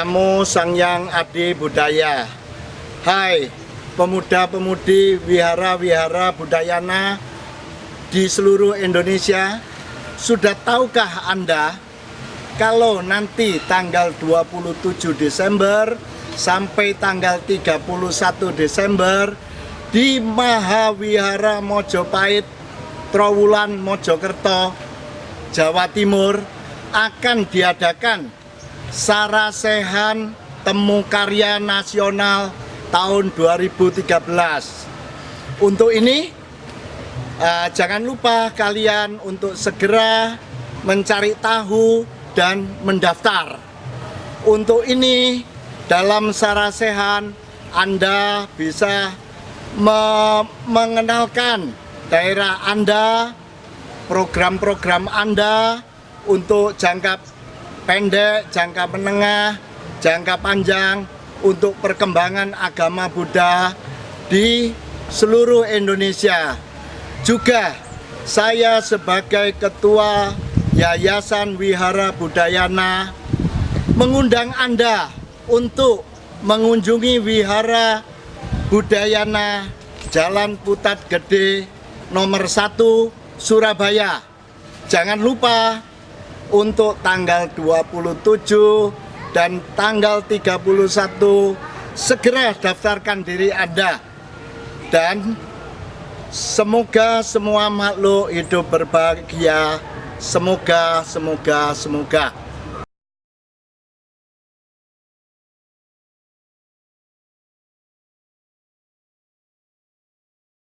Namo Sangyang Adi Budaya. Hai pemuda-pemudi wihara-wihara Budayana di seluruh Indonesia, sudah tahukah Anda kalau nanti tanggal 27 Desember sampai tanggal 31 Desember di Mahawihara Mojopahit, Trowulan, Mojokerto, Jawa Timur akan diadakan Sarasehan Temu Karya Nasional tahun 2013. Untuk ini jangan lupa kalian untuk segera mencari tahu dan mendaftar. Untuk ini dalam Sarasehan Anda bisa mengenalkan daerah Anda, program-program Anda untuk jangka pendek, jangka menengah, jangka panjang untuk perkembangan agama Buddha di seluruh Indonesia. Juga saya sebagai Ketua Yayasan Wihara Budayana mengundang Anda untuk mengunjungi Wihara Budayana Jalan Putat Gede nomor 1 Surabaya. Jangan lupa untuk tanggal 27 dan tanggal 31 segera daftarkan diri Anda. Dan semoga semua makhluk hidup berbahagia. Semoga.